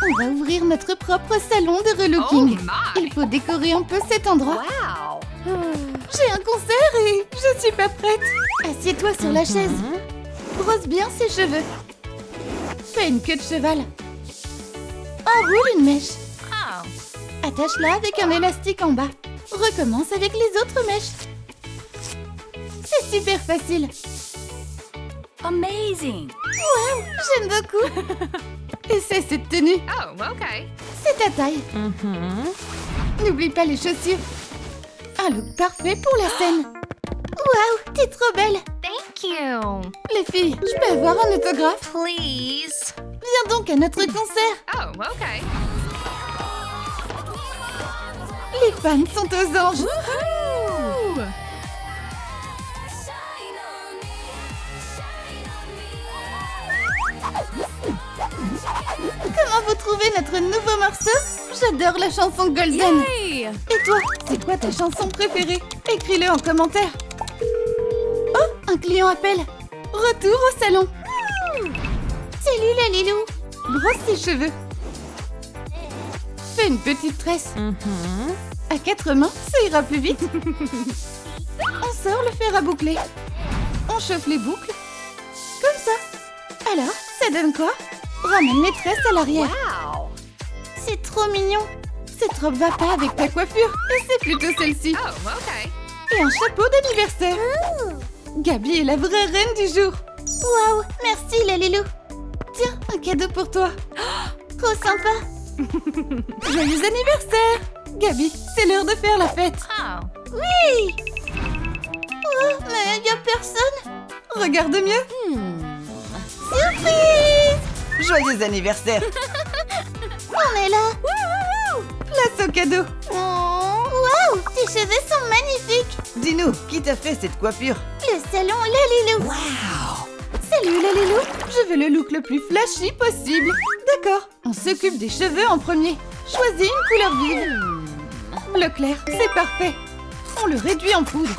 On va ouvrir notre propre salon de relooking. Il faut décorer un peu cet endroit. J'ai un concert et je suis pas prête. Assieds-toi sur la chaise. Brosse bien ses cheveux. Fais une queue de cheval. Enroule une mèche. Attache-la avec un élastique en bas. Recommence avec les autres mèches. C'est super facile. Amazing! Wow, j'aime beaucoup. Essaie cette tenue. Oh, okay. C'est ta taille. N'oublie pas les chaussures. Un look parfait pour la scène. Waouh, t'es trop belle. Thank you. Les filles, je peux avoir un autographe? Please. Viens donc à notre concert. Oh, okay. Les fans sont aux anges. Woohoo! Comment vous trouvez notre nouveau morceau? J'adore la chanson Golden. Yay! Et toi, c'est quoi ta chanson préférée? Écris-le en commentaire. Oh, un client appelle. Retour au salon. Salut la Lilou. Brosse tes cheveux. Fais une petite tresse. À 4 mains, ça ira plus vite. On sort le fer à boucler. On chauffe les boucles. Comme ça. Alors, ça donne quoi? Ramène les tresses à l'arrière. Wow! C'est trop mignon. Cette robe va pas avec ta coiffure. Et c'est plutôt celle-ci. Oh, okay. Et un chapeau d'anniversaire. Gabi est la vraie reine du jour. Waouh, merci la Lilou. Tiens, un cadeau pour toi. Trop sympa. Joyeux anniversaire. Gabi, c'est l'heure de faire la fête. Oh. Oui. Oh, mais y a personne. Regarde mieux. Surprise. Joyeux anniversaire. On est là. Place au cadeau. Waouh, tes cheveux sont magnifiques. Dis-nous, qui t'a fait cette coiffure? Le salon La Lilou. Waouh. Salut La Lilou, je veux le look le plus flashy possible. D'accord, on s'occupe des cheveux en premier. Choisis une couleur vive. Le clair, c'est parfait. On le réduit en poudre.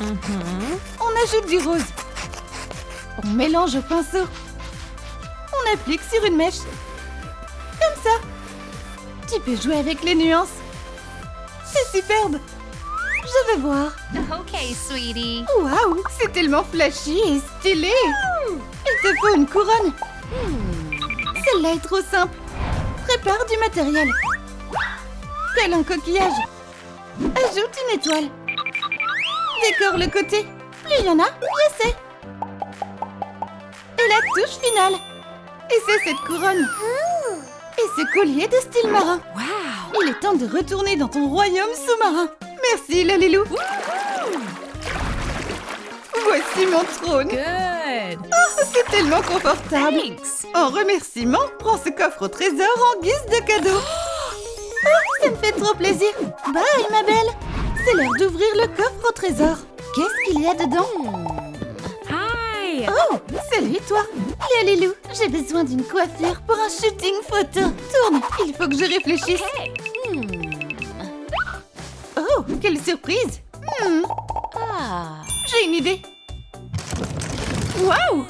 On ajoute du rose. On mélange au pinceau. On applique sur une mèche. Comme ça. Tu peux jouer avec les nuances. C'est superbe. Je veux voir. Okay, sweetie. Waouh, c'est tellement flashy et stylé. Il te faut une couronne. Celle-là est trop simple. Prépare du matériel. Tel un coquillage. Ajoute une étoile. Décore le côté. Plus il y en a, mieux c'est. Et la touche finale. Et c'est cette couronne. Et ce collier de style marin. Wow! Il est temps de retourner dans ton royaume sous-marin. Merci, la Lilou. Voici mon trône. Good. Oh, c'est tellement confortable. Thanks. En remerciement, prends ce coffre au trésor en guise de cadeau. Oh, ça me fait trop plaisir. Bye, ma belle. C'est l'heure d'ouvrir le coffre au trésor. Qu'est-ce qu'il y a dedans? Hi. Oh, salut toi. La Lilou, j'ai besoin d'une coiffure pour un shooting photo. Tourne, il faut que je réfléchisse. Hey. Oh, quelle surprise. Ah. J'ai une idée. Waouh!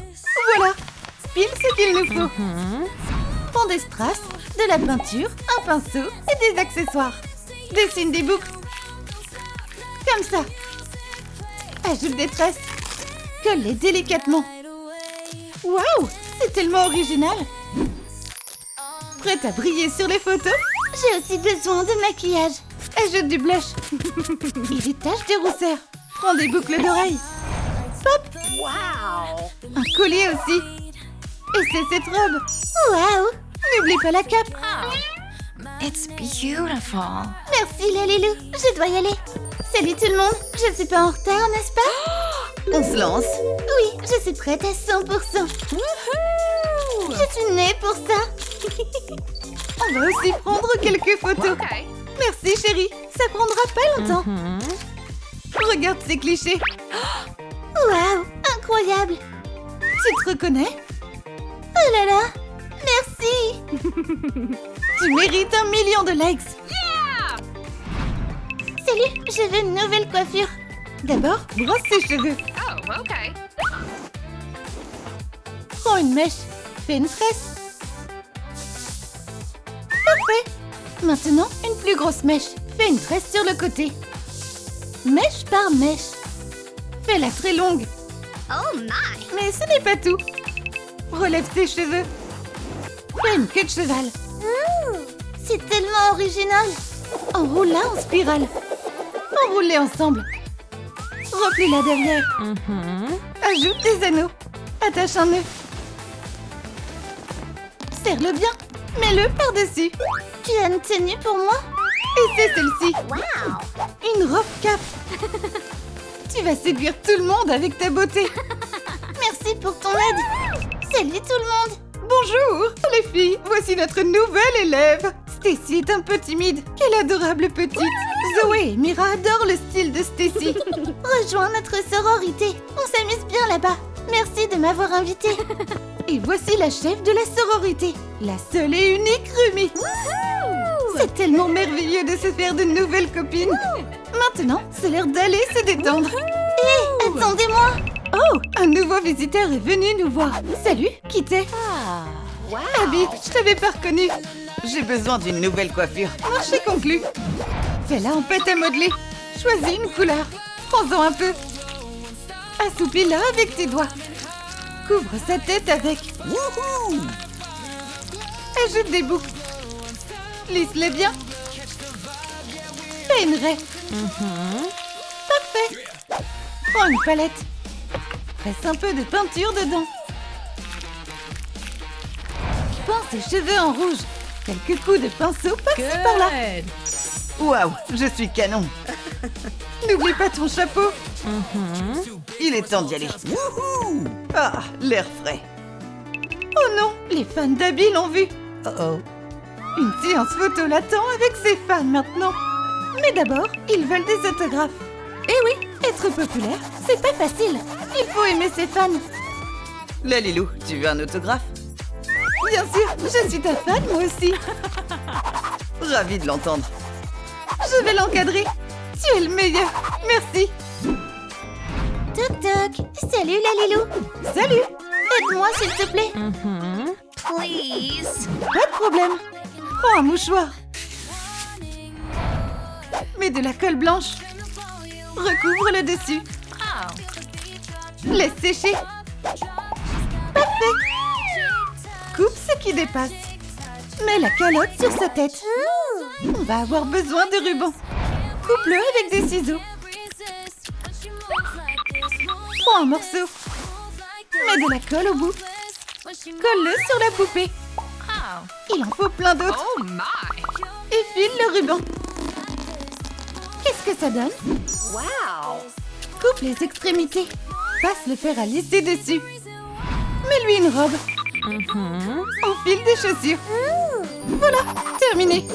Voilà, pile ce qu'il nous faut. Prends des strass, de la peinture, un pinceau et des accessoires. Dessine des boucles. Comme ça. Ajoute des tresses. Colle-les délicatement. Waouh! C'est tellement original. Prête à briller sur les photos? J'ai aussi besoin de maquillage. Ajoute du blush. Et des taches de rousseur. Prends des boucles d'oreilles. Pop! Wow! Un collier aussi. Et c'est cette robe. Waouh! N'oublie pas la cape. Oh. It's beautiful. Merci la Lilou, je dois y aller. Salut tout le monde, je suis pas en retard, n'est-ce pas? On se lance. Oui, je suis prête à 100%. Woohoo! Je suis née pour ça. On va aussi prendre quelques photos. Okay. Merci chérie, ça prendra pas longtemps. Regarde ces clichés. Waouh, incroyable. Tu te reconnais? Oh là là, merci. Tu mérites 1 million de likes. Yeah! Salut, je veux une nouvelle coiffure. D'abord, brosse tes cheveux. Oh, okay. Prends une mèche, fais une tresse. Parfait. Maintenant, une plus grosse mèche. Fais une tresse sur le côté. Mèche par mèche. Fais-la très longue. Oh my. Mais ce n'est pas tout. Relève tes cheveux. Fais une queue de cheval. C'est tellement original. Enroule-la en spirale. Enroule-les ensemble. Replie-la derrière. Ajoute des anneaux. Attache un nœud. Serre-le bien. Mets-le par-dessus. Tu as une tenue pour moi? Et c'est celle-ci. Wow. Une robe cap. Tu vas séduire tout le monde avec ta beauté. Merci pour ton aide. Salut tout le monde. Bonjour les filles. Voici notre nouvelle élève. Stacy est un peu timide. Quelle adorable petite. Zoé et Mira adorent le style de Stacy. Rejoins notre sororité. On s'amuse bien là-bas. Merci de m'avoir invitée. Et voici la chef de la sororité. La seule et unique Rumi. C'est tellement merveilleux de se faire de nouvelles copines. Maintenant, c'est l'heure d'aller se détendre. Hé, attendez-moi. Oh, un nouveau visiteur est venu nous voir. Salut, qui t'es? Wow. Abby, je t'avais pas reconnu. J'ai besoin d'une nouvelle coiffure. Marché conclu. Fais-la en pâte à modeler. Choisis une couleur. Prends-en un peu. Assoupis-la avec tes doigts. Couvre sa tête avec. Wouhou! Ajoute des boucles. Lisse-les bien. Fais une raie. Parfait. Prends une palette. Presse un peu de peinture dedans. Peins ses cheveux en rouge. Quelques coups de pinceau par-ci par-là. Waouh, je suis canon. N'oublie pas ton chapeau. Il est temps d'y aller. Wouhou! Ah, l'air frais. Oh non, les fans d'Abby l'ont vu. Oh. Une séance photo l'attend avec ses fans maintenant. Mais d'abord, ils veulent des autographes. Eh oui, être populaire, c'est pas facile. Il faut aimer ses fans. Lalilou, tu veux un autographe? Bien sûr, je suis ta fan, moi aussi. Ravi de l'entendre. Je vais l'encadrer. Tu es le meilleur. Merci. Toc toc. Salut Lalilou. Salut. Aide-moi s'il te plaît. Please. Pas de problème. Prends un mouchoir. Mets de la colle blanche. Recouvre le dessus. Oh. Laisse sécher. Parfait. Coupe ce qui dépasse. Mets la calotte sur sa tête. On va avoir besoin de ruban. Coupe-le avec des ciseaux. Prends un morceau. Mets de la colle au bout. Colle-le sur la poupée. Oh. Il en faut plein d'autres. Oh my. Et file le ruban. Qu'est-ce que ça donne? Wow. Coupe les extrémités. Passe le fer à lisser dessus. Mets-lui une robe. Enfile des chaussures. Voilà, terminé.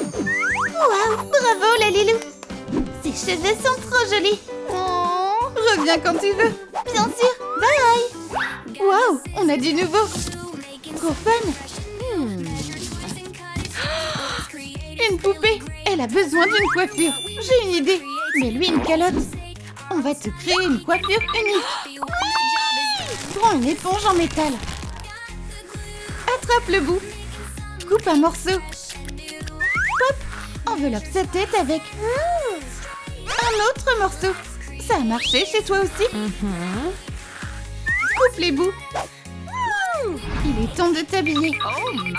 Waouh, bravo Lalilou. Ses cheveux sont trop jolis. Reviens quand tu veux. Bien sûr, bye. Waouh, on a du nouveau. Trop fun. Une poupée. Elle a besoin d'une coiffure. J'ai une idée. Mets-lui une calotte. On va te créer une coiffure unique. Prends une éponge en métal. Attrape le bout. Coupe un morceau. Hop. Enveloppe sa tête avec un autre morceau. Ça a marché chez toi aussi? Coupe les bouts. Il est temps de t'habiller. Oh my.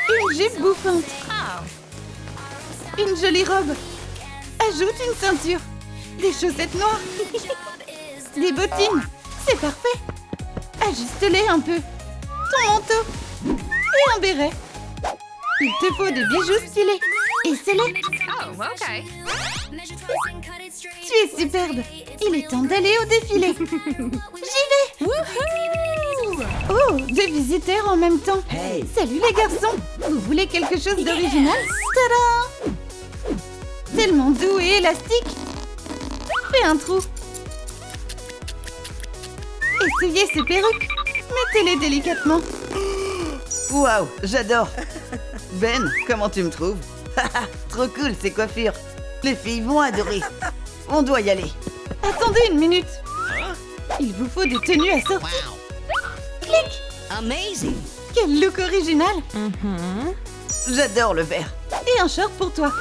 Une jupe bouffante. Oh. Une jolie robe. Ajoute une ceinture. Des chaussettes noires. Des bottines. C'est parfait. Ajuste-les un peu. Ton manteau. Et un béret. Il te faut des bijoux stylés. Essaie-les. Oh, okay. Tu es superbe. Il est temps d'aller au défilé. J'y vais. Woohoo! Oh, deux visiteurs en même temps. Hey. Salut les garçons. Vous voulez quelque chose d'original? Tada! Tellement doux et élastique. Fais un trou. Essuyez ces perruques. Mettez-les délicatement. Waouh, j'adore. Ben, comment tu me trouves? Trop cool ces coiffures. Les filles vont adorer. On doit y aller. Attendez une minute. Il vous faut des tenues assorties. Clic. Amazing. Quel look original. J'adore le vert. Et un short pour toi.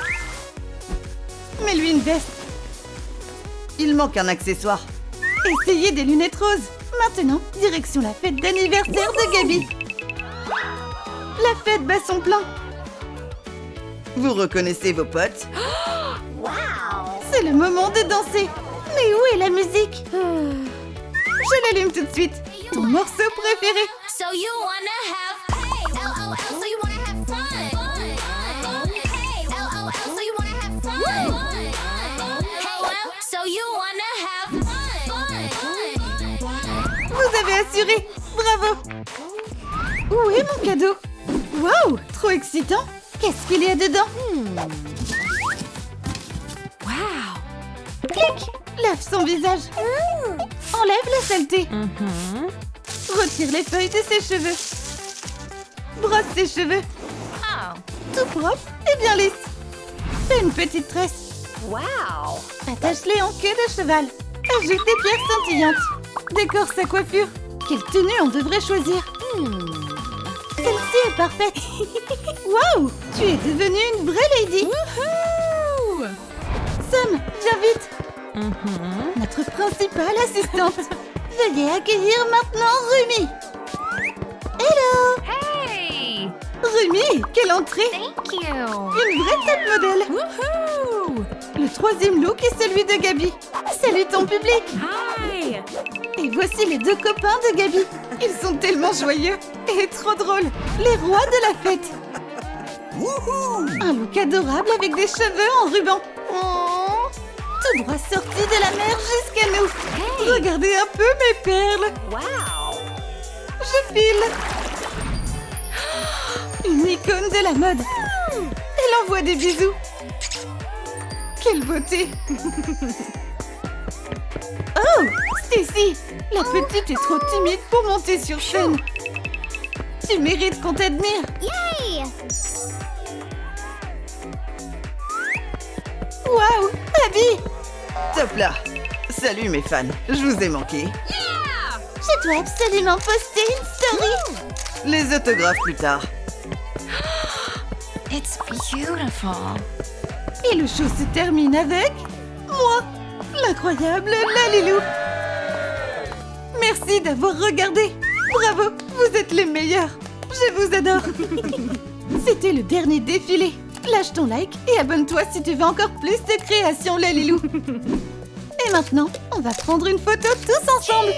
Mets-lui une veste. Il manque un accessoire. Essayez des lunettes roses. Maintenant, direction la fête d'anniversaire de Gabi. La fête bat son plein. Vous reconnaissez vos potes? C'est le moment de danser. Mais où est la musique? Je l'allume tout de suite. Ton morceau préféré. So you wanna have hey, LOL, so you wanna have fun. Hey, LOL, so you wanna have fun. Hey, well, so you wanna have fun. Vous avez assuré. Bravo. Où est mon cadeau? Waouh, trop excitant. Qu'est-ce qu'il y a dedans? Wow. Clic. Lave son visage. Enlève la saleté. Retire les feuilles de ses cheveux. Brosse ses cheveux. Oh. Tout propre et bien lisse. Fais une petite tresse. Wow. Attache-les en queue de cheval. Ajoute des pierres scintillantes. Décore sa coiffure. Quelle tenue on devrait choisir? Celle-ci est parfaite. Waouh, tu es devenue une vraie lady. Sam, viens vite. Notre principale assistante. Veuillez accueillir maintenant Rumi. Hello. Hey. Rumi, quelle entrée. Thank you. Une vraie tête modèle. Woohoo. Le troisième look est celui de Gabi. Salut ton public. Hi. Et voici les deux copains de Gabi. Ils sont tellement joyeux et trop drôles. Les rois de la fête. Un look adorable avec des cheveux en ruban. Tout droit sorti de la mer jusqu'à nous. Hey. Regardez un peu mes perles. Wow. Je file. Une icône de la mode. Elle envoie des bisous. Quelle beauté. Oh, Stacy, la petite est trop timide pour monter sur scène. Tu mérites qu'on t'admire. Yay. Waouh, Abby. Top là. Salut mes fans, je vous ai manqué. Je dois absolument poster une story. Les autographes plus tard. It's beautiful. Et le show se termine avec moi, l'incroyable Lalilou. Merci d'avoir regardé. Bravo, vous êtes les meilleurs. Je vous adore. C'était le dernier défilé. Lâche ton like et abonne-toi si tu veux encore plus de créations Lalilou. Et maintenant, on va prendre une photo tous ensemble.